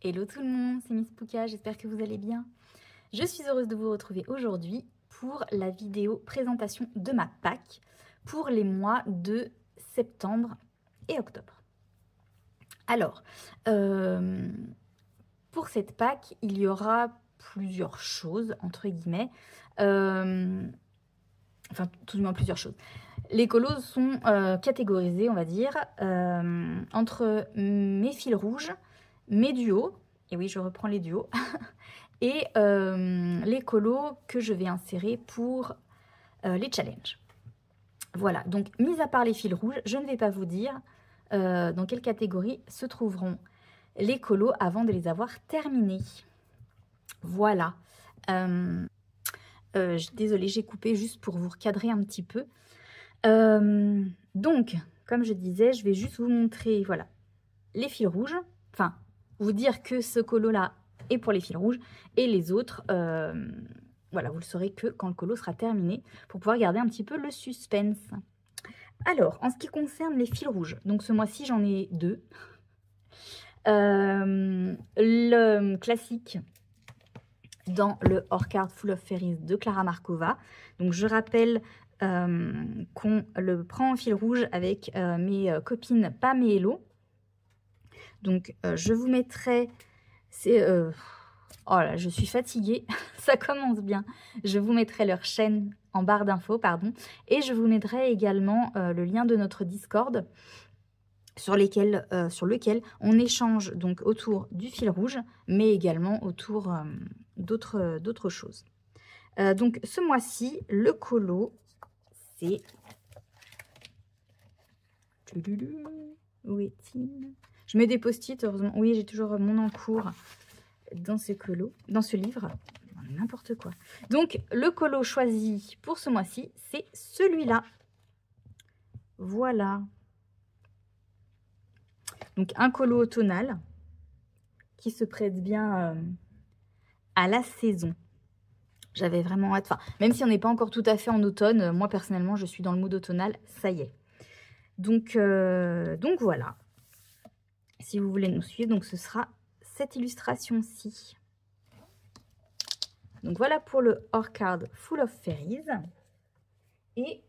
Hello tout le monde, c'est Miss Pouka, j'espère que vous allez bien. Je suis heureuse de vous retrouver aujourd'hui pour la vidéo présentation de ma pack pour les mois de septembre et octobre. Alors, pour cette pack, il y aura plusieurs choses, entre guillemets. Enfin, tout du moins plusieurs choses. Les colos sont catégorisés, on va dire, entre mes fils rouges, mes duos, et oui, je reprends les duos, et les colos que je vais insérer pour les challenges. Voilà, donc mis à part les fils rouges, je ne vais pas vous dire dans quelle catégorie se trouveront les colos avant de les avoir terminés. Voilà. Désolée, j'ai coupé juste pour vous recadrer un petit peu. Donc, comme je disais, je vais juste vous montrer, voilà, les fils rouges. Enfin, vous dire que ce colo-là est pour les fils rouges et les autres, voilà, vous le saurez que quand le colo sera terminé pour pouvoir garder un petit peu le suspense. Alors, en ce qui concerne les fils rouges, donc ce mois-ci, j'en ai deux. Le classique dans le Orchard Full of Fairies de Clara Markova. Donc, je rappelle qu'on le prend en fil rouge avec mes copines Pam et Hello. Donc, je vous mettrai... Oh là, je suis fatiguée, ça commence bien. Je vous mettrai leur chaîne en barre d'infos, pardon. Et je vous mettrai également le lien de notre Discord sur lequel on échange donc autour du fil rouge, mais également autour d'autres choses. Donc, ce mois-ci, le colo, c'est... Où est-il ? Je mets des post-it, heureusement. Oui, j'ai toujours mon encours dans ce colo, dans ce livre. N'importe quoi. Donc, le colo choisi pour ce mois-ci, c'est celui-là. Voilà. Donc, un colo automnal qui se prête bien à la saison. J'avais vraiment hâte. Enfin, même si on n'est pas encore tout à fait en automne, moi, personnellement, je suis dans le mood automnal. Ça y est. Donc voilà. Si vous voulez nous suivre, donc ce sera cette illustration-ci. Donc voilà pour le Orchard Full of Fairies. Et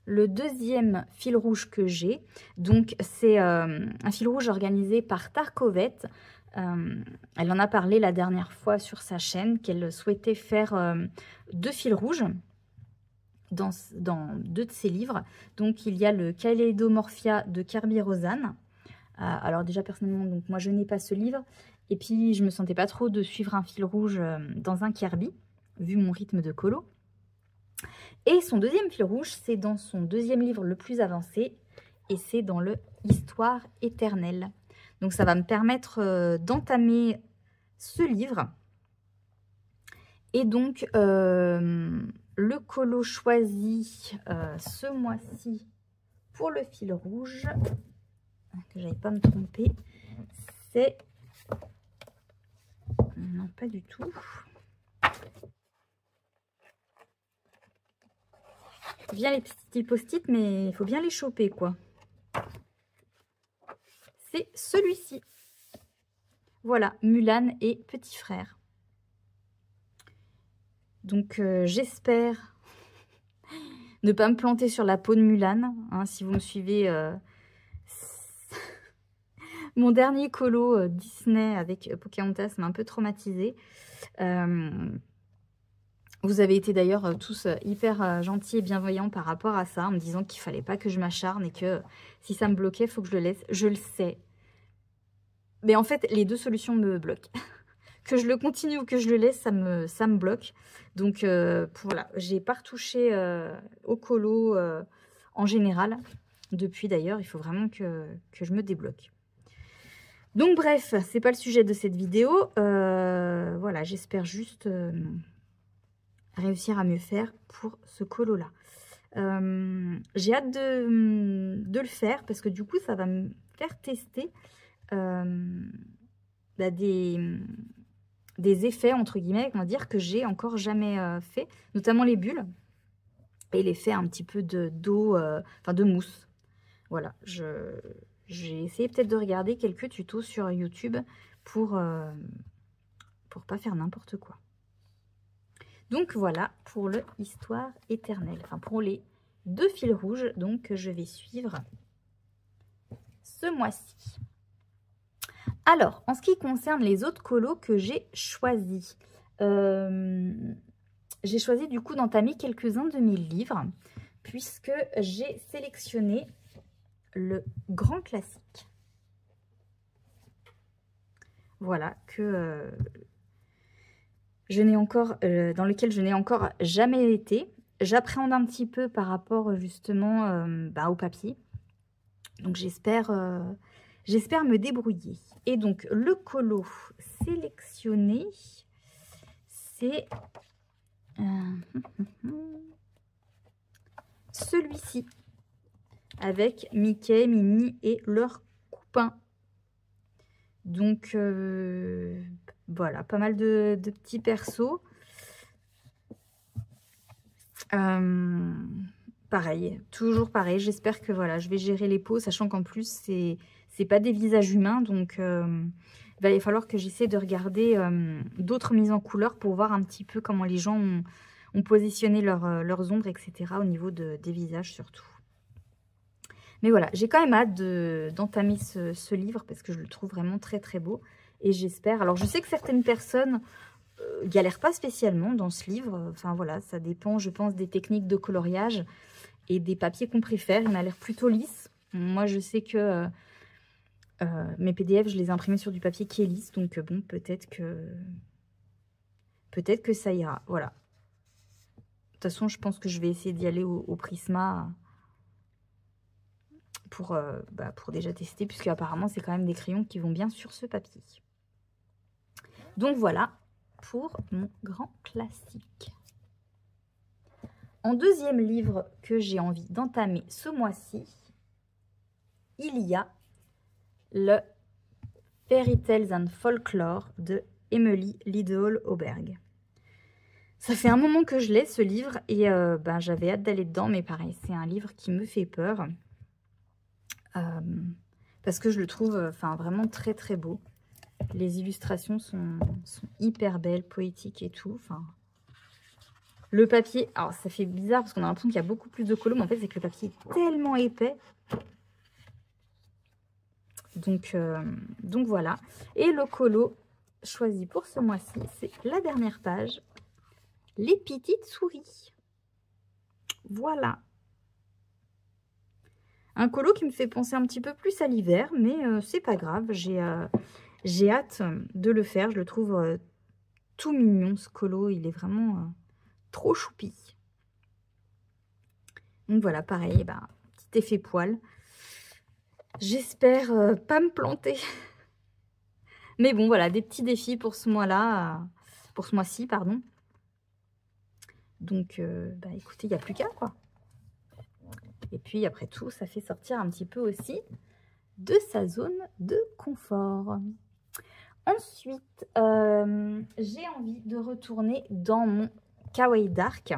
le deuxième fil rouge que j'ai, donc c'est un fil rouge organisé par Tarkovette. Elle en a parlé la dernière fois sur sa chaîne, qu'elle souhaitait faire 2 fils rouges dans 2 de ses livres. Donc il y a le Kaleidomorphia de Kirby Rosanne. Alors déjà personnellement, donc moi je n'ai pas ce livre. Et puis je me sentais pas trop de suivre un fil rouge dans un Kirby, vu mon rythme de colo. Et son deuxième fil rouge, c'est dans son deuxième livre le plus avancé. Et c'est dans le Histoire éternelle. Donc ça va me permettre d'entamer ce livre. Et donc le colo choisi ce mois-ci pour le fil rouge, que j'aille pas me tromper, c'est... Non, pas du tout. Bien les petits post-it, mais il faut bien les choper, quoi. C'est celui-ci. Voilà, Mulan et Petit Frère. Donc, j'espère ne pas me planter sur la peau de Mulan. Hein, si vous me suivez... Mon dernier colo Disney avec Pocahontas m'a un peu traumatisée. Vous avez été d'ailleurs tous hyper gentils et bienveillants par rapport à ça, en me disant qu'il fallait pas que je m'acharne et que si ça me bloquait, il faut que je le laisse. Je le sais. Mais en fait, les deux solutions me bloquent. Que je le continue ou que je le laisse, ça me bloque. Donc voilà, j'ai pas retouché au colo en général. Depuis d'ailleurs, il faut vraiment que je me débloque. Donc bref, c'est pas le sujet de cette vidéo. Voilà, j'espère juste réussir à mieux faire pour ce colo là. J'ai hâte de le faire parce que du coup ça va me faire tester des effets entre guillemets, on va dire, que j'ai encore jamais fait, notamment les bulles et l'effet un petit peu d'eau, enfin de mousse. Voilà, j'ai essayé peut-être de regarder quelques tutos sur YouTube pour pas faire n'importe quoi. Donc voilà pour le Histoire éternelle, enfin pour les 2 fils rouges donc, que je vais suivre ce mois-ci. Alors, en ce qui concerne les autres colos que j'ai choisis, j'ai choisi du coup d'entamer quelques-uns de mes livres, puisque j'ai sélectionné le grand classique. Voilà, que je n'ai encore, dans lequel je n'ai encore jamais été. J'appréhende un petit peu par rapport justement au papier. Donc j'espère me débrouiller. Et donc le colo sélectionné, c'est celui-ci, avec Mickey, Minnie et leurs copains. Donc voilà, pas mal de petits persos. Pareil, toujours pareil. J'espère que voilà, je vais gérer les peaux, sachant qu'en plus, c'est pas des visages humains. Donc, il va falloir que j'essaie de regarder d'autres mises en couleur pour voir un petit peu comment les gens ont positionné leurs ombres, etc. au niveau des visages surtout. Mais voilà, j'ai quand même hâte d'entamer ce livre parce que je le trouve vraiment très très beau. Et j'espère... Alors, je sais que certaines personnes galèrent pas spécialement dans ce livre. Enfin voilà, ça dépend, je pense, des techniques de coloriage et des papiers qu'on préfère. Il m'a l'air plutôt lisse. Moi, je sais que mes PDF, je les ai imprimés sur du papier qui est lisse. Donc bon, peut-être que ça ira. Voilà. De toute façon, je pense que je vais essayer d'y aller au Prisma pour déjà tester, puisque apparemment, c'est quand même des crayons qui vont bien sur ce papier. Donc voilà pour mon grand classique. En deuxième livre que j'ai envie d'entamer ce mois-ci, il y a le Fairy Tales and Folklore de Emily Lidl-Oberg. Ça fait un moment que je l'ai, ce livre, et j'avais hâte d'aller dedans, mais pareil, c'est un livre qui me fait peur. Parce que je le trouve vraiment très très beau. Les illustrations sont hyper belles, poétiques et tout. Le papier, alors ça fait bizarre parce qu'on a l'impression qu'il y a beaucoup plus de colos, mais en fait c'est que le papier est tellement épais. Donc voilà. Et le colo choisi pour ce mois-ci, c'est la dernière page. Les petites souris. Voilà. Un colo qui me fait penser un petit peu plus à l'hiver, mais c'est pas grave. J'ai hâte de le faire. Je le trouve tout mignon, ce colo. Il est vraiment trop choupi. Donc voilà, pareil, petit effet poil. J'espère pas me planter. Mais bon, voilà, des petits défis pour ce mois-là. Pour ce mois-ci, pardon. Donc, écoutez, il n'y a plus qu'à, quoi. Et puis, après tout, ça fait sortir un petit peu aussi de sa zone de confort. Ensuite, j'ai envie de retourner dans mon Kawaii Dark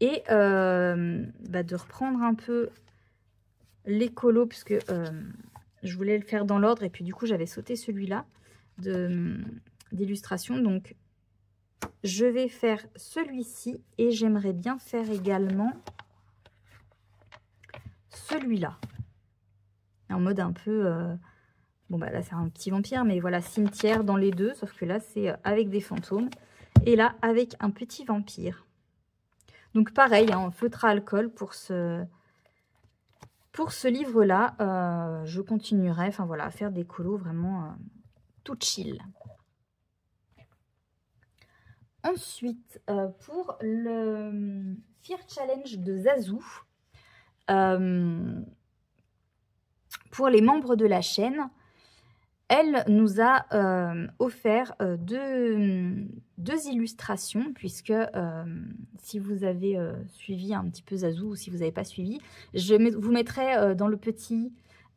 et de reprendre un peu les colos, puisque je voulais le faire dans l'ordre et puis du coup, j'avais sauté celui-là d'illustration. Donc, je vais faire celui-ci et j'aimerais bien faire également celui-là. En mode un peu... là, c'est un petit vampire, mais voilà, cimetière dans les deux. Sauf que là, c'est avec des fantômes. Et là, avec un petit vampire. Donc, pareil, feutre à alcool pour ce livre-là. Je continuerai, à faire des colos vraiment tout chill. Ensuite, pour le Fear Challenge de Zazu, pour les membres de la chaîne, elle nous a offert deux illustrations, puisque si vous avez suivi un petit peu Zazu ou si vous n'avez pas suivi, je vous mettrai dans le petit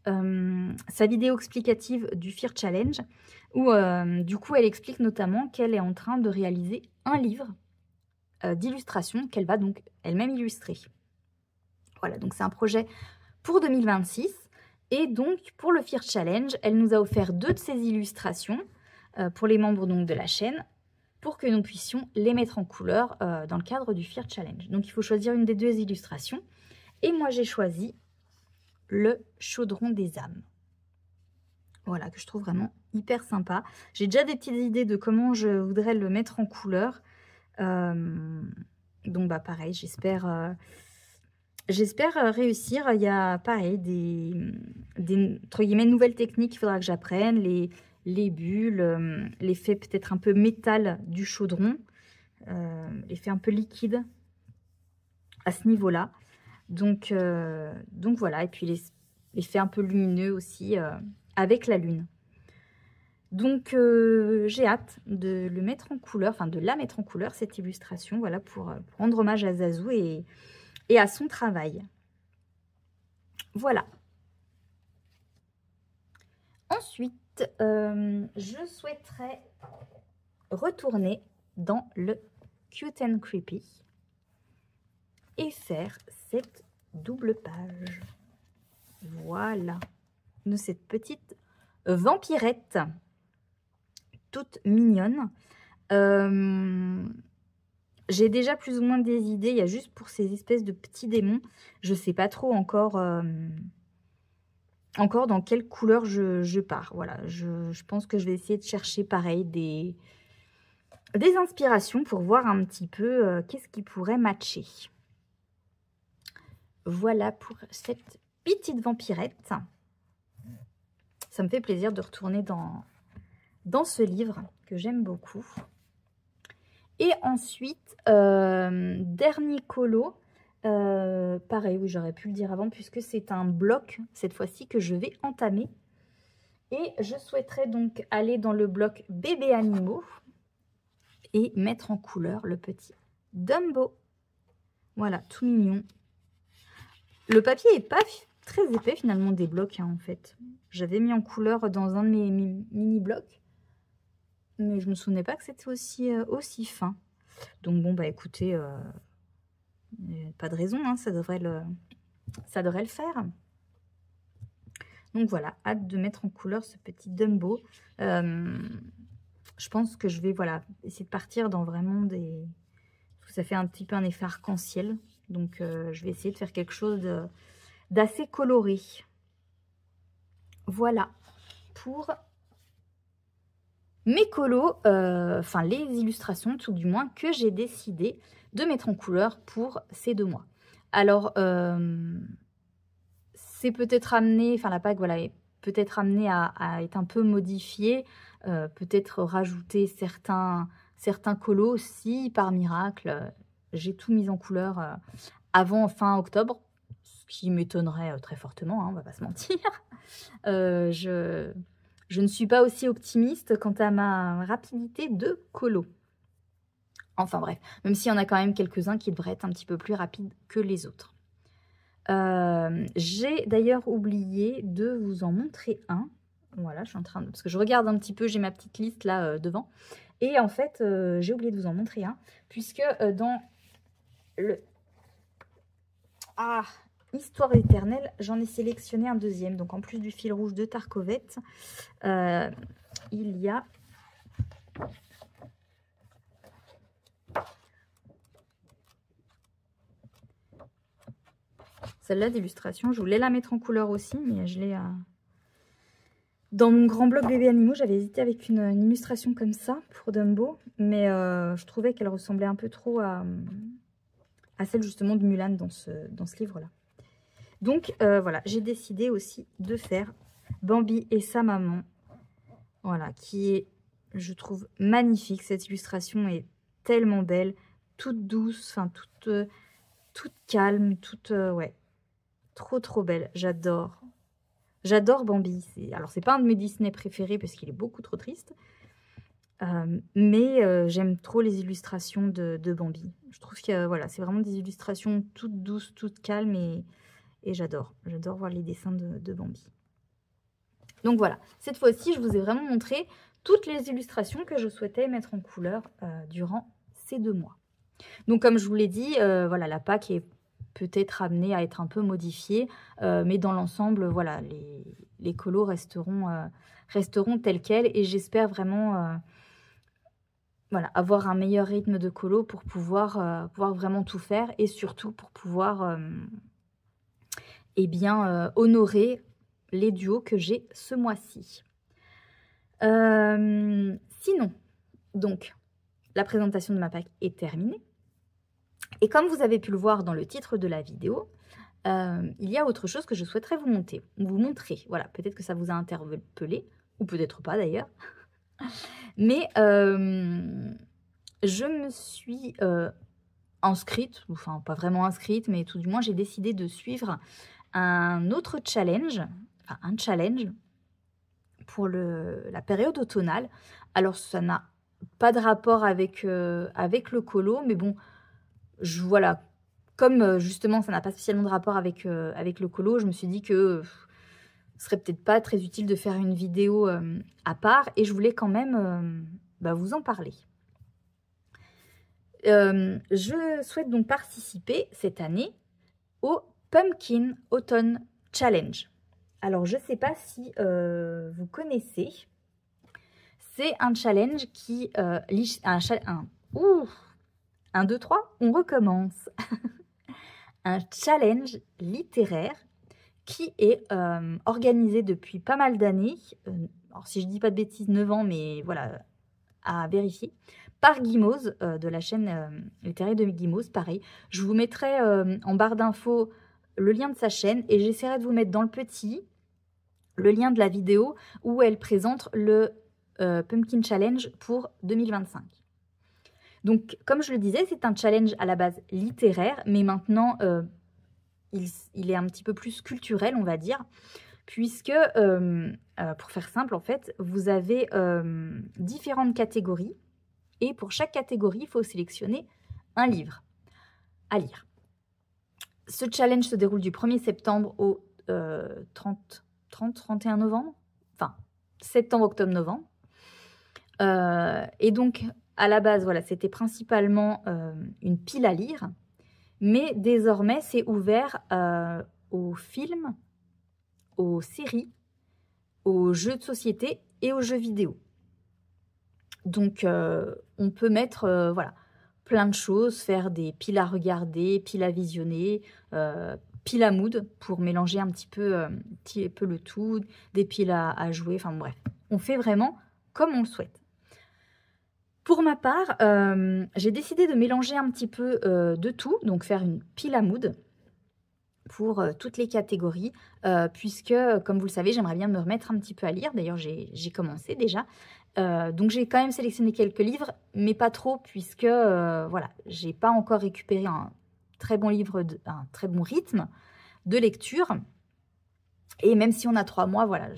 sa vidéo explicative du Fear Challenge, où du coup elle explique notamment qu'elle est en train de réaliser un livre d'illustration qu'elle va donc elle-même illustrer. Voilà, donc c'est un projet pour 2026. Et donc, pour le Fear Challenge, elle nous a offert 2 de ces illustrations pour les membres donc, de la chaîne, pour que nous puissions les mettre en couleur dans le cadre du Fear Challenge. Donc, il faut choisir une des 2 illustrations. Et moi, j'ai choisi le chaudron des âmes. Voilà, que je trouve vraiment hyper sympa. J'ai déjà des petites idées de comment je voudrais le mettre en couleur. Donc, bah, pareil, j'espère réussir. Il y a, pareil, des entre guillemets, nouvelles techniques qu'il faudra que j'apprenne. Les bulles, l'effet peut-être un peu métal du chaudron, l'effet un peu liquide à ce niveau-là. Donc voilà, et puis l'effet un peu lumineux aussi avec la lune. Donc j'ai hâte de le mettre en couleur, enfin de la mettre en couleur, cette illustration, voilà, pour rendre hommage à Zazou et à son travail. Voilà. Ensuite, je souhaiterais retourner dans le Cute and Creepy et faire cette double page. Voilà, de cette petite vampirette toute mignonne. J'ai déjà plus ou moins des idées. Il y a juste pour ces espèces de petits démons, je sais pas trop encore dans quelle couleur je pars. Voilà, je pense que je vais essayer de chercher pareil des inspirations pour voir un petit peu qu'est-ce qui pourrait matcher. Voilà pour cette petite vampirette. Ça me fait plaisir de retourner dans ce livre que j'aime beaucoup. Et ensuite, dernier colo, pareil, oui, j'aurais pu le dire avant, puisque c'est un bloc, cette fois-ci, que je vais entamer. Et je souhaiterais donc aller dans le bloc bébé animaux et mettre en couleur le petit Dumbo. Voilà, tout mignon. Le papier n'est pas très épais, finalement, des blocs, hein, en fait. J'avais mis en couleur dans un de mes mini-blocs. Mais je me souvenais pas que c'était aussi fin. Donc bon, bah écoutez, pas de raison, hein, ça devrait le faire. Donc voilà, hâte de mettre en couleur ce petit Dumbo. Je pense que je vais essayer de partir dans vraiment des... Ça fait un petit peu un effet arc-en-ciel. Donc je vais essayer de faire quelque chose d'assez coloré. Voilà pour... mes colos, enfin les illustrations tout du moins, que j'ai décidé de mettre en couleur pour ces 2 mois. Alors, c'est peut-être amené, enfin la PAC, voilà, est peut-être amenée à être un peu modifiée, peut-être rajouter certains colos si par miracle, j'ai tout mis en couleur avant fin octobre, ce qui m'étonnerait très fortement, hein, on va pas se mentir. Je ne suis pas aussi optimiste quant à ma rapidité de colo. Enfin bref, même s'il y en a quand même quelques-uns qui devraient être un petit peu plus rapides que les autres. J'ai d'ailleurs oublié de vous en montrer un. Voilà, je suis en train de... Parce que je regarde un petit peu, j'ai ma petite liste là devant. Et en fait, j'ai oublié de vous en montrer un. Puisque dans le... Histoire éternelle, j'en ai sélectionné un deuxième. Donc, en plus du fil rouge de Tarkovette, il y a... celle-là d'illustration. Je voulais la mettre en couleur aussi, mais je l'ai... Dans mon grand bloc bébé animaux, j'avais hésité avec une illustration comme ça pour Dumbo. Mais je trouvais qu'elle ressemblait un peu trop à celle justement de Mulan dans ce livre-là. Donc voilà, j'ai décidé aussi de faire Bambi et sa maman. Voilà, qui est, je trouve, magnifique. Cette illustration est tellement belle, toute douce, enfin toute calme, toute ouais, trop belle. J'adore. J'adore Bambi. Alors c'est pas un de mes Disney préférés parce qu'il est beaucoup trop triste. Mais j'aime trop les illustrations de Bambi. Je trouve que voilà, c'est vraiment des illustrations toutes douces, toutes calmes et j'adore. J'adore voir les dessins de Bambi. Donc voilà, cette fois-ci, je vous ai vraiment montré toutes les illustrations que je souhaitais mettre en couleur durant ces 2 mois. Donc comme je vous l'ai dit, voilà, la PAC est peut-être amené à être un peu modifié, mais dans l'ensemble, voilà, les colos resteront tels quels et j'espère vraiment voilà, avoir un meilleur rythme de colo pour pouvoir vraiment tout faire et surtout pour pouvoir eh bien, honorer les duos que j'ai ce mois-ci. Sinon, donc, la présentation de ma pack est terminée. Et comme vous avez pu le voir dans le titre de la vidéo, il y a autre chose que je souhaiterais vous montrer. Voilà, peut-être que ça vous a interpellé, ou peut-être pas d'ailleurs. Mais je me suis inscrite, enfin pas vraiment inscrite, mais tout du moins j'ai décidé de suivre un autre challenge, enfin un challenge pour la période automnale. Alors ça n'a pas de rapport avec le colo, mais bon, voilà, comme justement ça n'a pas spécialement de rapport avec le colo, je me suis dit que ce serait peut-être pas très utile de faire une vidéo à part et je voulais quand même vous en parler. Je souhaite donc participer cette année au Pumpkin Autumn Challenge. Alors, je ne sais pas si vous connaissez. C'est un challenge qui... 1, 2, 3, on recommence. Un challenge littéraire qui est organisé depuis pas mal d'années. Alors, si je ne dis pas de bêtises, 9 ans, mais voilà, à vérifier. Par Guimauze, de la chaîne littéraire de Guimauze, pareil. Je vous mettrai en barre d'infos le lien de sa chaîne et j'essaierai de vous mettre dans le petit le lien de la vidéo où elle présente le Pumpkin Challenge pour 2025. Donc, comme je le disais, c'est un challenge à la base littéraire, mais maintenant, il est un petit peu plus culturel, on va dire, puisque, pour faire simple, en fait, vous avez différentes catégories, et pour chaque catégorie, il faut sélectionner un livre à lire. Ce challenge se déroule du 1er septembre au 31 novembre, enfin, septembre, octobre, novembre. Et donc, à la base, voilà, c'était principalement une pile à lire, mais désormais, c'est ouvert aux films, aux séries, aux jeux de société et aux jeux vidéo. Donc, on peut mettre voilà, plein de choses, faire des piles à regarder, piles à visionner, piles à mood pour mélanger un petit peu le tout, des piles à jouer, enfin bref. On fait vraiment comme on le souhaite. Pour ma part, j'ai décidé de mélanger un petit peu de tout, donc faire une pile à mood pour toutes les catégories, puisque, comme vous le savez, j'aimerais bien me remettre un petit peu à lire. D'ailleurs, j'ai commencé déjà. Donc, j'ai quand même sélectionné quelques livres, mais pas trop, puisque, voilà, j'ai pas encore récupéré un très bon livre, un très bon rythme de lecture. Et même si on a 3 mois, voilà,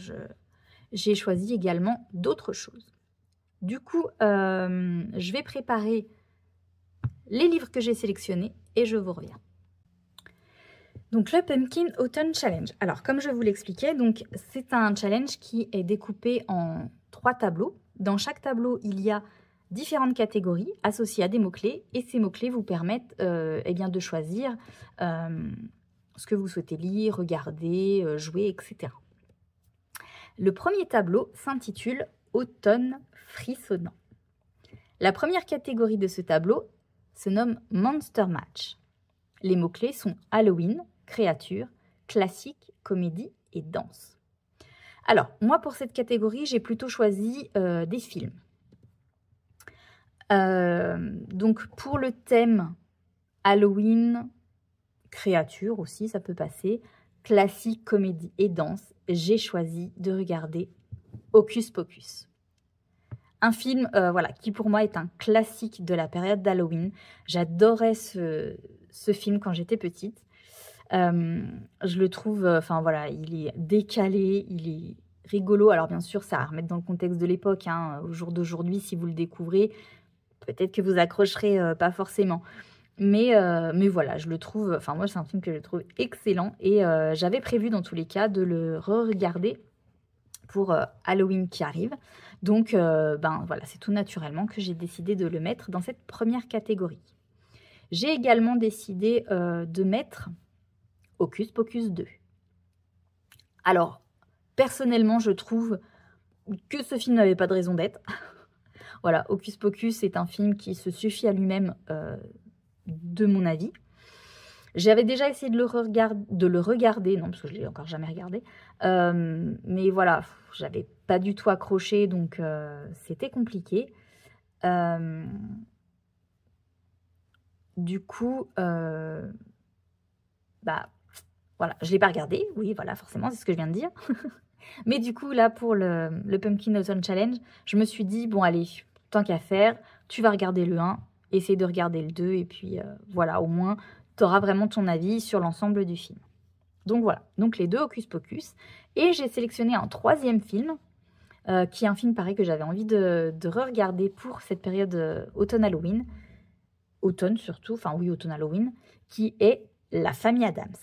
j'ai choisi également d'autres choses. Du coup, je vais préparer les livres que j'ai sélectionnés et je vous reviens. Donc, le Pumpkin Autumn Challenge. Alors, comme je vous l'expliquais, donc c'est un challenge qui est découpé en 3 tableaux. Dans chaque tableau, il y a différentes catégories associées à des mots-clés. Et ces mots-clés vous permettent eh bien, de choisir ce que vous souhaitez lire, regarder, jouer, etc. Le premier tableau s'intitule « Automne frissonnant ». La première catégorie de ce tableau se nomme « Monster Match ». Les mots-clés sont Halloween, créature, classique, comédie et danse. Alors, moi, pour cette catégorie, j'ai plutôt choisi des films. Donc, pour le thème Halloween, créature aussi, ça peut passer, classique, comédie et danse, j'ai choisi de regarder Hocus Pocus. Un film voilà, qui pour moi est un classique de la période d'Halloween. J'adorais ce film quand j'étais petite. Je le trouve, enfin voilà, il est décalé, il est rigolo. Alors bien sûr, ça à remettre dans le contexte de l'époque, hein, au jour d'aujourd'hui, si vous le découvrez, peut-être que vous accrocherez pas forcément. Mais voilà, je le trouve, enfin moi c'est un film que je trouve excellent et j'avais prévu dans tous les cas de le re-regarder pour Halloween qui arrive. Donc voilà, c'est tout naturellement que j'ai décidé de le mettre dans cette première catégorie. J'ai également décidé de mettre Hocus Pocus 2. Alors, personnellement, je trouve que ce film n'avait pas de raison d'être. Voilà, Hocus Pocus est un film qui se suffit à lui-même, de mon avis. J'avais déjà essayé de le regarder, non, parce que je ne l'ai encore jamais regardé. Mais voilà, j'avais pas du tout accroché, donc c'était compliqué. Du coup, bah, voilà, je ne l'ai pas regardé. Oui, voilà, forcément, c'est ce que je viens de dire. Mais du coup, là, pour le Pumpkin Autumn Challenge, je me suis dit, bon, allez, tant qu'à faire, tu vas regarder le 1, essaye de regarder le 2, et puis voilà, au moins, tu auras vraiment ton avis sur l'ensemble du film. Donc voilà, donc les 2 Hocus Pocus. Et j'ai sélectionné un 3e film, qui est un film pareil que j'avais envie de re-regarder pour cette période automne-Halloween. Automne surtout, enfin oui, automne-Halloween, qui est La Famille Addams.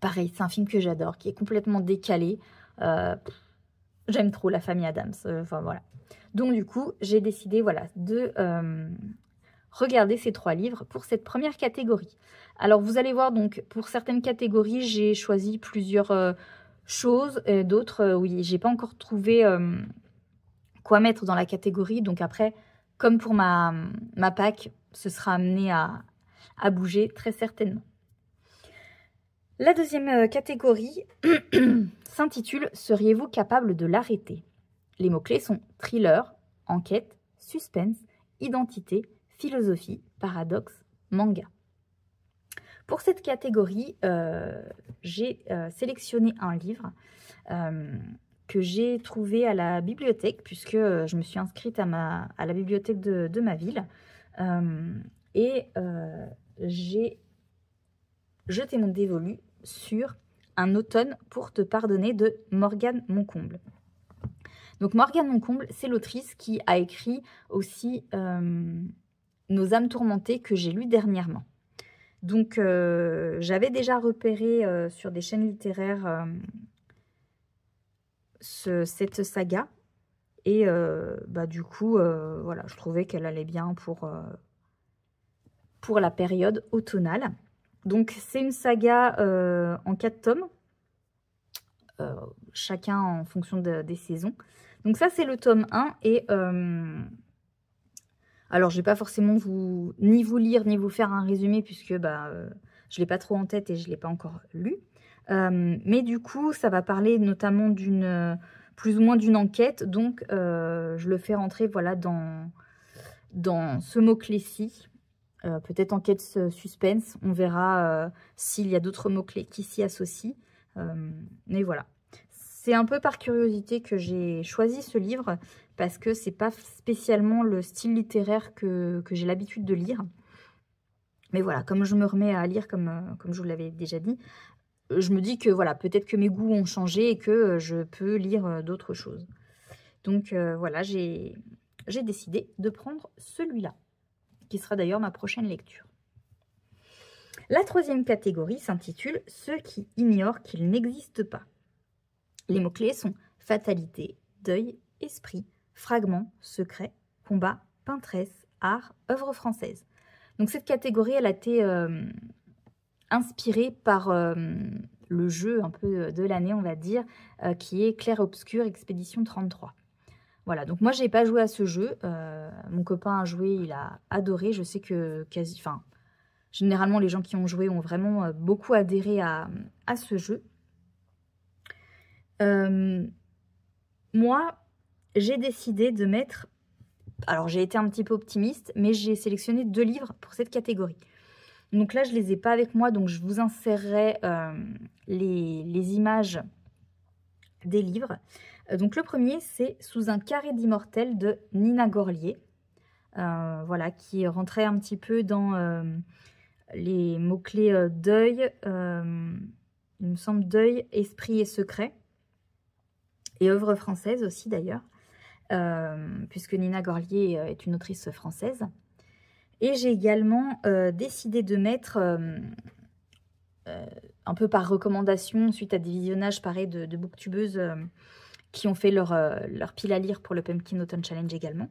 Pareil, c'est un film que j'adore, qui est complètement décalé. J'aime trop La Famille Addams. Enfin voilà. Donc du coup, j'ai décidé voilà, de regarder ces 3 livres pour cette première catégorie. Alors vous allez voir, donc pour certaines catégories, j'ai choisi plusieurs choses. D'autres, oui, j'ai pas encore trouvé quoi mettre dans la catégorie. Donc après, comme pour ma PAC, ce sera amené à bouger très certainement. La deuxième catégorie s'intitule « Seriez-vous capable de l'arrêter ?» Les mots-clés sont thriller, enquête, suspense, identité, philosophie, paradoxe, manga. Pour cette catégorie, j'ai sélectionné un livre que j'ai trouvé à la bibliothèque, puisque je me suis inscrite à la bibliothèque de ma ville. J'ai jeté mon dévolu sur Un automne pour te pardonner de Morgane Moncomble. Donc Morgane Moncomble, c'est l'autrice qui a écrit aussi Nos âmes tourmentées que j'ai lu dernièrement. Donc j'avais déjà repéré sur des chaînes littéraires cette saga. Et du coup, voilà, je trouvais qu'elle allait bien pour la période automnale. Donc, c'est une saga en 4 tomes, chacun en fonction des saisons. Donc ça, c'est le tome 1. Et alors, je ne vais pas forcément ni vous lire, ni vous faire un résumé, puisque je ne l'ai pas trop en tête et je ne l'ai pas encore lu. Mais du coup, ça va parler notamment plus ou moins d'une enquête. Donc, je le fais rentrer voilà, dans ce mot-clé-ci. Peut-être enquête suspense, on verra s'il y a d'autres mots-clés qui s'y associent. Mais voilà. C'est un peu par curiosité que j'ai choisi ce livre, parce que c'est pas spécialement le style littéraire que j'ai l'habitude de lire. Mais voilà, comme je me remets à lire, comme je vous l'avais déjà dit, je me dis que voilà, peut-être que mes goûts ont changé et que je peux lire d'autres choses. Donc voilà, j'ai décidé de prendre celui-là, qui sera d'ailleurs ma prochaine lecture. La 3e catégorie s'intitule « Ceux qui ignorent qu'il n'existe pas ». Les mots-clés sont fatalité, deuil, esprit, fragment, secret, combat, peintresse, art, œuvre française. Donc cette catégorie, elle a été inspirée par le jeu un peu de l'année, on va dire, qui est Clair Obscur Expédition 33. Voilà, donc moi, je n'ai pas joué à ce jeu. Mon copain a joué, il a adoré. Je sais que généralement, les gens qui ont joué ont vraiment beaucoup adhéré à ce jeu. Moi, j'ai décidé de mettre... Alors, j'ai été un petit peu optimiste, mais j'ai sélectionné 2 livres pour cette catégorie. Donc là, je ne les ai pas avec moi, donc je vous insérerai les images des livres. Donc le premier, c'est Sous un carré d'immortel de Nina Gorlier, voilà, qui rentrait un petit peu dans les mots-clés deuil, il me semble deuil, esprit et secret, et œuvre française aussi d'ailleurs, puisque Nina Gorlier est une autrice française. Et j'ai également décidé de mettre, un peu par recommandation, suite à des visionnages pareil de booktubeuses qui ont fait leur pile à lire pour le Pumpkin Autumn Challenge également.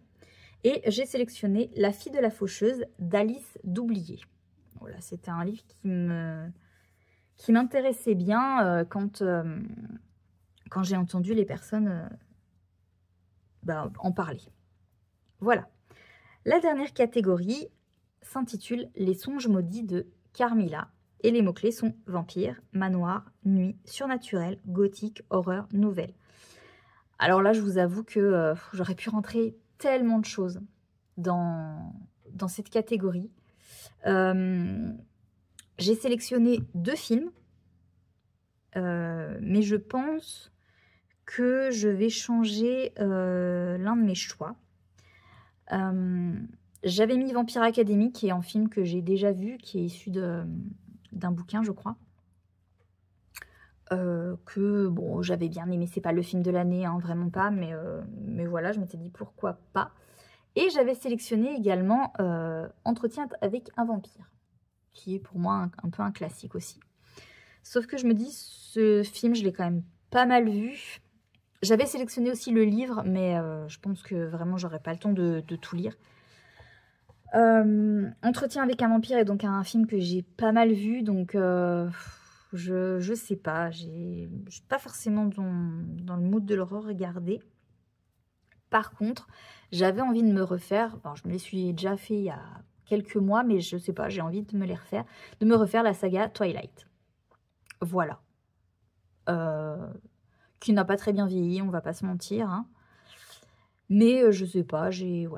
Et j'ai sélectionné La fille de la faucheuse d'Alice Doublié. Voilà, c'était un livre qui m'intéressait bien quand j'ai entendu les personnes en parler. Voilà. La dernière catégorie s'intitule Les songes maudits de Carmilla. Et les mots-clés sont vampire, manoir, nuit, surnaturel, gothique, horreur, nouvelle. Alors là, je vous avoue que j'aurais pu rentrer tellement de choses dans cette catégorie. J'ai sélectionné 2 films, mais je pense que je vais changer l'un de mes choix. J'avais mis Vampire Academy, qui est un film que j'ai déjà vu, qui est issu d'un bouquin, je crois. Que bon, j'avais bien aimé, c'est pas le film de l'année, hein, vraiment pas, mais voilà, je m'étais dit pourquoi pas. Et j'avais sélectionné également Entretien avec un vampire, qui est pour moi un peu un classique aussi. Sauf que je me dis, ce film, je l'ai quand même pas mal vu. J'avais sélectionné aussi le livre, mais je pense que vraiment, j'aurais pas le temps de tout lire. Entretien avec un vampire est donc un film que j'ai pas mal vu, donc je sais pas, je suis pas forcément dans le mood de le regarder. Par contre, j'avais envie de me refaire, bon, je me les suis déjà fait il y a quelques mois, mais je sais pas, j'ai envie de me refaire la saga Twilight. Voilà. Qui n'a pas très bien vieilli, on va pas se mentir, hein. Mais je sais pas, j'ai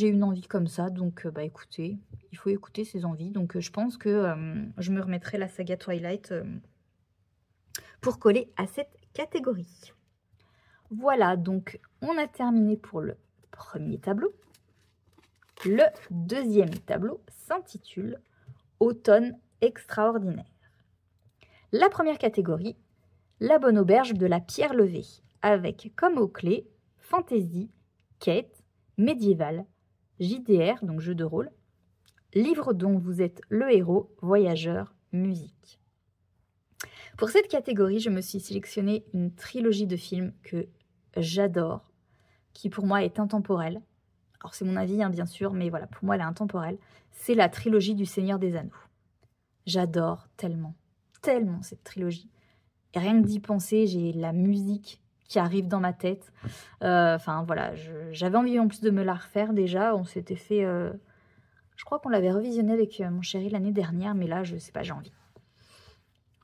une envie comme ça, donc écoutez, il faut écouter ses envies. Donc je pense que je me remettrai la saga Twilight pour coller à cette catégorie. Voilà, donc on a terminé pour le premier tableau. Le deuxième tableau s'intitule Automne extraordinaire. La première catégorie, La bonne auberge de la pierre levée, avec comme mots-clés fantasy, quête, médiéval, JDR, donc jeu de rôle, livre dont vous êtes le héros, voyageur, musique. Pour cette catégorie, je me suis sélectionné une trilogie de films que j'adore, qui pour moi est intemporelle. Alors c'est mon avis, hein, bien sûr, mais voilà, pour moi elle est intemporelle. C'est la trilogie du Seigneur des Anneaux. J'adore tellement, tellement cette trilogie. Et rien que d'y penser, j'ai la musique qui arrive dans ma tête. Enfin voilà, j'avais envie en plus de me la refaire déjà. On s'était fait, je crois qu'on l'avait revisionné avec mon chéri l'année dernière, mais là je sais pas, j'ai envie.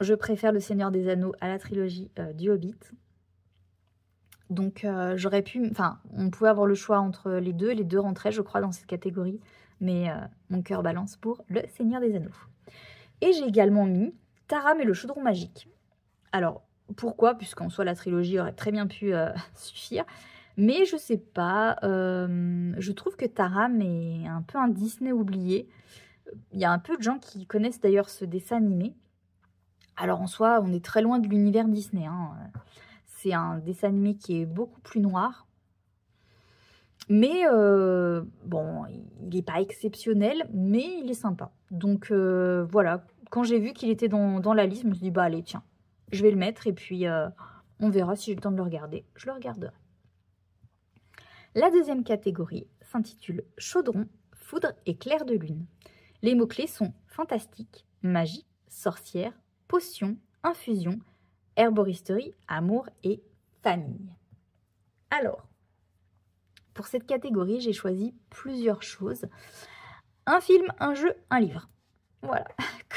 Je préfère le Seigneur des Anneaux à la trilogie du Hobbit. Donc j'aurais pu, enfin on pouvait avoir le choix entre les deux rentraient je crois dans cette catégorie, mais mon cœur balance pour le Seigneur des Anneaux. Et j'ai également mis Taram et le chaudron magique. Alors pourquoi? Puisqu'en soi la trilogie aurait très bien pu suffire, mais je sais pas, je trouve que Taram est un peu un Disney oublié. Il y a un peu de gens qui connaissent d'ailleurs ce dessin animé. Alors en soi on est très loin de l'univers Disney, hein. C'est un dessin animé qui est beaucoup plus noir. Mais bon, il n'est pas exceptionnel, mais il est sympa. Donc voilà, quand j'ai vu qu'il était dans la liste, je me suis dit, bah allez, tiens, je vais le mettre et puis on verra si j'ai le temps de le regarder. Je le regarderai. La deuxième catégorie s'intitule Chaudron, foudre et clair de lune. Les mots-clés sont fantastique, magie, sorcière, potion, infusion, herboristerie, amour et famille. Alors, pour cette catégorie, j'ai choisi plusieurs choses. Un film, un jeu, un livre. Voilà,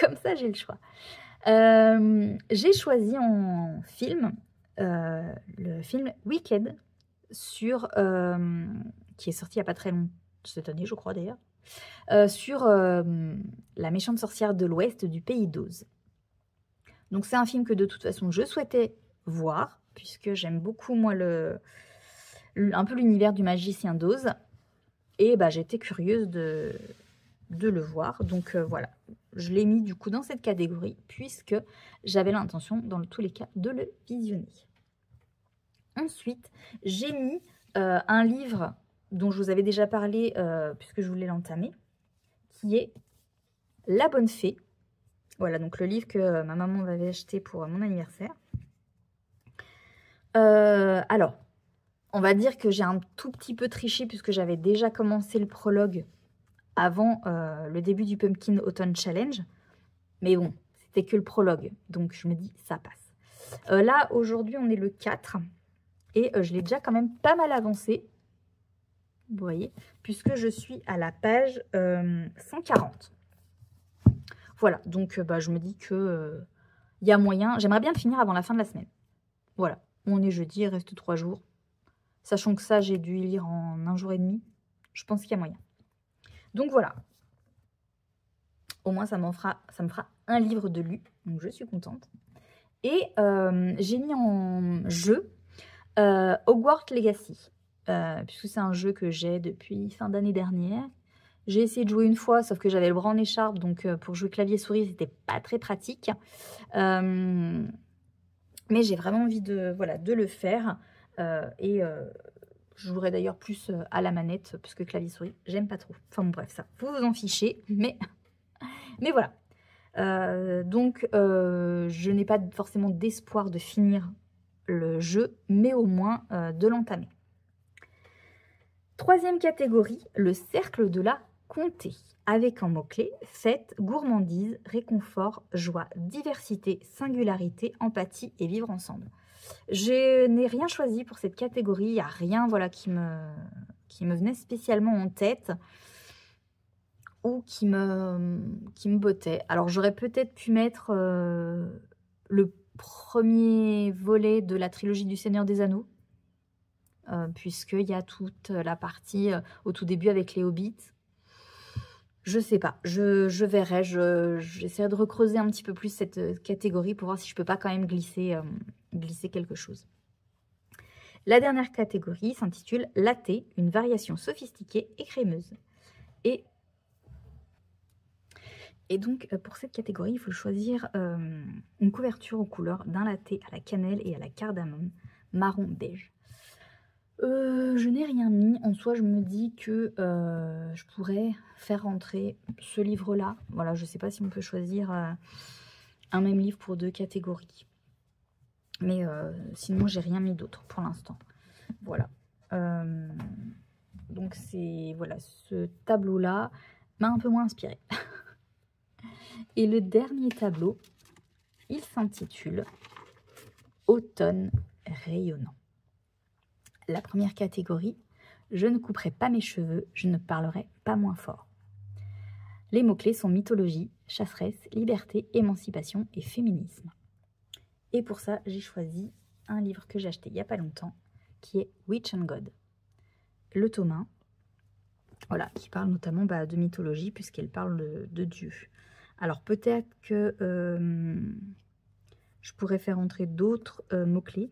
comme ça j'ai le choix. J'ai choisi en film le film Wicked, qui est sorti il n'y a pas très longtemps, cette année je crois d'ailleurs, sur la méchante sorcière de l'Ouest du pays d'Oz. Donc c'est un film que de toute façon je souhaitais voir, puisque j'aime beaucoup moi un peu l'univers du magicien d'Oz. Et bah, j'étais curieuse de le voir. Donc voilà, je l'ai mis du coup dans cette catégorie, puisque j'avais l'intention dans tous les cas de le visionner. Ensuite, j'ai mis un livre dont je vous avais déjà parlé, puisque je voulais l'entamer, qui est La Bonne Fée. Voilà, donc le livre que ma maman m'avait acheté pour mon anniversaire. Alors, On va dire que j'ai un tout petit peu triché puisque j'avais déjà commencé le prologue avant le début du Pumpkin Autumn Challenge. Mais bon, c'était que le prologue. Donc, je me dis, ça passe. Là, aujourd'hui, on est le 4. Et je l'ai déjà quand même pas mal avancé. Vous voyez, puisque je suis à la page 140. Voilà, donc je me dis que y a moyen. J'aimerais bien le finir avant la fin de la semaine. Voilà, on est jeudi, il reste 3 jours. Sachant que ça, j'ai dû y lire en 1 jour et demi. Je pense qu'il y a moyen. Donc voilà. Au moins, ça me fera un livre de lu. Donc je suis contente. Et j'ai mis en jeu Hogwarts Legacy. Puisque c'est un jeu que j'ai depuis fin d'année dernière. J'ai essayé de jouer une fois, sauf que j'avais le bras en écharpe, donc pour jouer clavier-souris, c'était pas très pratique. Mais j'ai vraiment envie de le faire. Je jouerai d'ailleurs plus à la manette, parce que clavier-souris, j'aime pas trop. Enfin bon, bref, ça, vous vous en fichez, mais voilà. Je n'ai pas forcément d'espoir de finir le jeu, mais au moins de l'entamer. Troisième catégorie, le cercle de la comté, avec en mots-clés fête, gourmandise, réconfort, joie, diversité, singularité, empathie et vivre ensemble. Je n'ai rien choisi pour cette catégorie, il n'y a rien qui me venait spécialement en tête ou qui me bottait. Alors j'aurais peut-être pu mettre le premier volet de la trilogie du Seigneur des Anneaux, puisqu'il y a toute la partie au tout début avec les hobbits. Je sais pas, je verrai, j'essaierai de recreuser un petit peu plus cette catégorie pour voir si je peux pas quand même glisser quelque chose. La dernière catégorie s'intitule Latte, une variation sophistiquée et crémeuse. Et donc, pour cette catégorie, il faut choisir une couverture aux couleurs d'un latte à la cannelle et à la cardamome, marron beige. Je n'ai rien mis. En soi, je me dis que je pourrais faire rentrer ce livre-là. Voilà, je ne sais pas si on peut choisir un même livre pour 2 catégories. Mais sinon, j'ai rien mis d'autre pour l'instant. Voilà. Donc, ce tableau-là m'a un peu moins inspiré. Et le dernier tableau, il s'intitule Automne rayonnant. La première catégorie, je ne couperai pas mes cheveux, je ne parlerai pas moins fort. Les mots-clés sont mythologie, chasseresse, liberté, émancipation et féminisme. Et pour ça, j'ai choisi un livre que j'ai acheté il n'y a pas longtemps, qui est Witch and God. Le tome 1, voilà, qui parle notamment de mythologie, puisqu'elle parle de Dieu. Alors peut-être que je pourrais faire entrer d'autres mots-clés.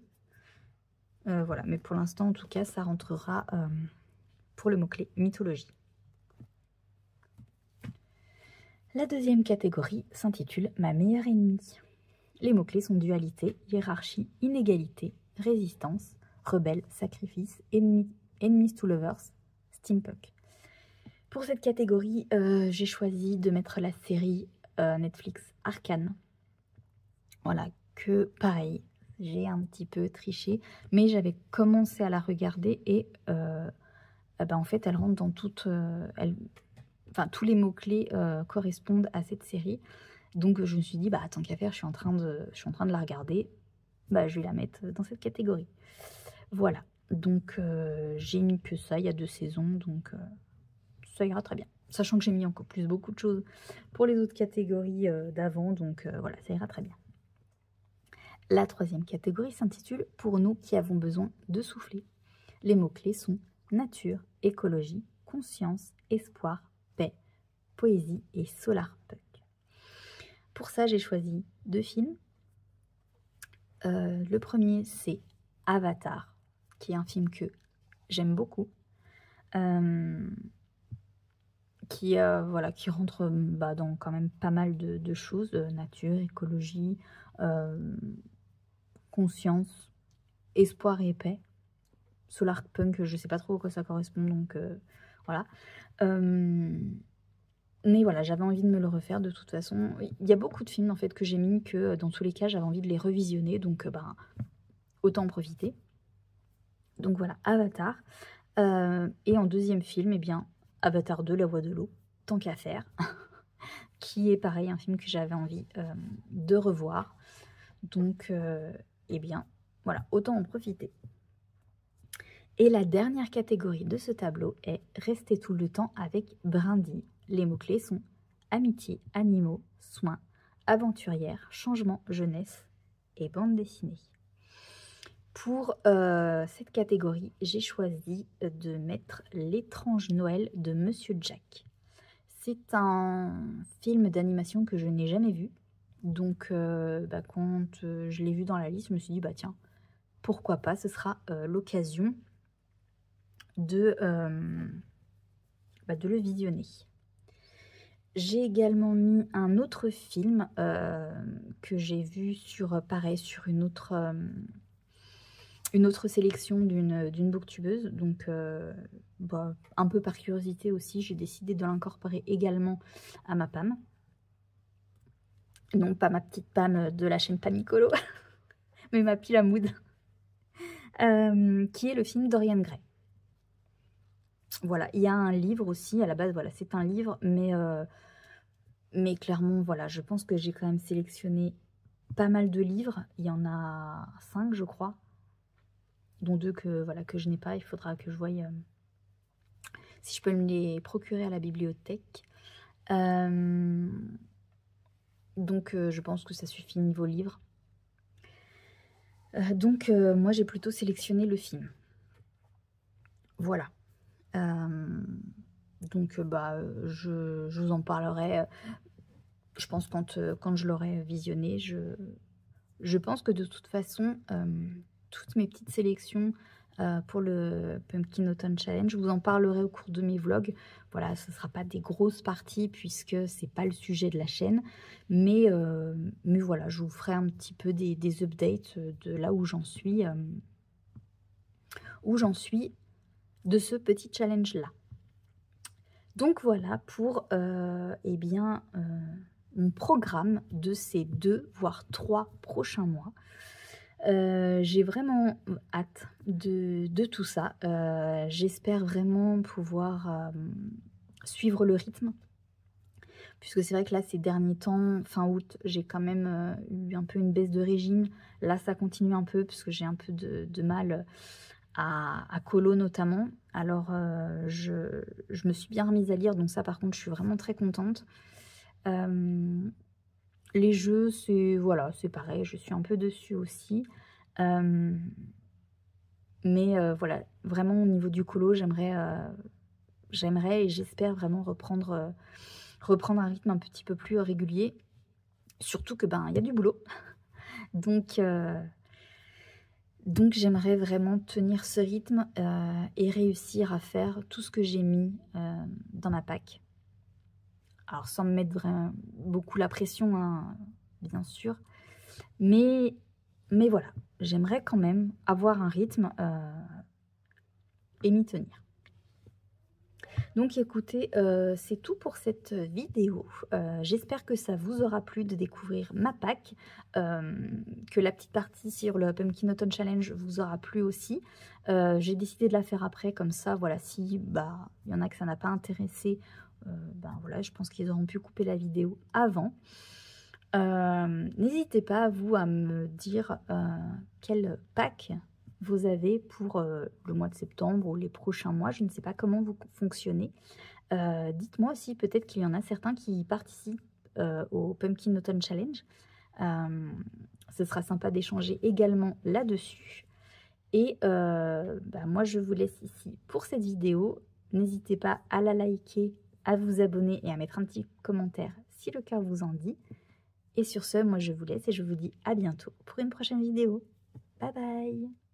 Voilà, mais pour l'instant, en tout cas, ça rentrera pour le mot-clé mythologie. La deuxième catégorie s'intitule Ma meilleure ennemie. Les mots-clés sont dualité, hiérarchie, inégalité, résistance, rebelle, sacrifice, enemies to lovers, steampunk. Pour cette catégorie, j'ai choisi de mettre la série Netflix Arcane. Voilà, que pareil, j'ai un petit peu triché, mais j'avais commencé à la regarder et en fait, elle rentre dans toutes... tous les mots-clés correspondent à cette série. Donc, je me suis dit, tant qu'à faire, je suis en train de la regarder. Je vais la mettre dans cette catégorie. Voilà. Donc, j'ai mis que ça. Il y a 2 saisons. Donc, ça ira très bien. Sachant que j'ai mis encore beaucoup de choses pour les autres catégories d'avant. Donc, voilà, ça ira très bien. La troisième catégorie s'intitule « Pour nous qui avons besoin de souffler ». Les mots-clés sont nature, écologie, conscience, espoir, paix, poésie et solarpunk. Pour ça, j'ai choisi 2 films. Le premier, c'est Avatar, qui est un film que j'aime beaucoup, qui rentre dans quand même pas mal de choses, nature, écologie, conscience, espoir et paix. Solarpunk, je ne sais pas trop à quoi ça correspond, donc voilà. Mais voilà, j'avais envie de me le refaire de toute façon. Il y a beaucoup de films en fait que j'ai mis que dans tous les cas, j'avais envie de les revisionner, donc autant en profiter. Donc voilà, Avatar. Et en deuxième film, eh bien, Avatar 2, La Voix de l'eau, tant qu'à faire, qui est pareil, un film que j'avais envie de revoir. Donc, eh bien, voilà, autant en profiter. Et la dernière catégorie de ce tableau est « Rester tout le temps avec Brindille ». Les mots-clés sont « amitié, animaux, soins, aventurière, changement, jeunesse et bande dessinée ». Pour cette catégorie, j'ai choisi de mettre « L'étrange Noël de Monsieur Jack ». C'est un film d'animation que je n'ai jamais vu. Donc, quand je l'ai vu dans la liste, je me suis dit, bah tiens, pourquoi pas, ce sera l'occasion de le visionner. J'ai également mis un autre film que j'ai vu sur, pareil, sur une autre sélection d'une booktubeuse. Donc, un peu par curiosité aussi, j'ai décidé de l'incorporer également à ma Pam. Non, pas ma petite Pam de la chaîne Pamicolo, mais ma pile à mood, qui est le film Dorian Gray. Voilà, il y a un livre aussi, à la base, voilà, c'est un livre, mais clairement, voilà, je pense que j'ai quand même sélectionné pas mal de livres. Il y en a 5, je crois, dont 2 que, voilà, que je n'ai pas. Il faudra que je voie si je peux me les procurer à la bibliothèque. Donc, je pense que ça suffit niveau livre. Donc, moi, j'ai plutôt sélectionné le film. Voilà. Donc, je vous en parlerai, je pense, quand je l'aurai visionné. Je pense que de toute façon, toutes mes petites sélections pour le Pumpkin Autumn Challenge, je vous en parlerai au cours de mes vlogs. Voilà, ce ne sera pas des grosses parties puisque c'est pas le sujet de la chaîne. Mais voilà, je vous ferai un petit peu des updates de là où j'en suis. De ce petit challenge-là. Donc voilà pour mon programme de ces 2 voire 3 prochains mois. J'ai vraiment hâte de tout ça. J'espère vraiment pouvoir suivre le rythme. Puisque c'est vrai que là, ces derniers temps, fin août, j'ai quand même eu un peu une baisse de régime. Là, ça continue un peu puisque j'ai un peu de mal à colo notamment. Alors, je me suis bien remise à lire, donc ça, par contre, je suis vraiment très contente. Les jeux, voilà, c'est pareil, je suis un peu dessus aussi. Mais voilà, vraiment au niveau du colo, j'aimerais et j'espère vraiment reprendre un rythme un petit peu plus régulier. Surtout que il y a du boulot. Donc j'aimerais vraiment tenir ce rythme et réussir à faire tout ce que j'ai mis dans ma pack. Alors sans me mettre vraiment beaucoup la pression, hein, bien sûr. Mais voilà, j'aimerais quand même avoir un rythme et m'y tenir. Donc écoutez, c'est tout pour cette vidéo. J'espère que ça vous aura plu de découvrir ma pack, que la petite partie sur le Pumpkin Autumn Challenge vous aura plu aussi. J'ai décidé de la faire après, comme ça, voilà, si il y en a que ça n'a pas intéressé, voilà, je pense qu'ils auront pu couper la vidéo avant. N'hésitez pas, vous, à me dire quelle pack vous avez pour le mois de septembre ou les prochains mois. Je ne sais pas comment vous fonctionnez. Dites-moi aussi, peut-être qu'il y en a certains qui participent au Pumpkin Autumn Challenge. Ce sera sympa d'échanger également là-dessus. Et moi, je vous laisse ici pour cette vidéo. N'hésitez pas à la liker, à vous abonner et à mettre un petit commentaire si le cœur vous en dit. Et sur ce, moi, je vous laisse et je vous dis à bientôt pour une prochaine vidéo. Bye bye!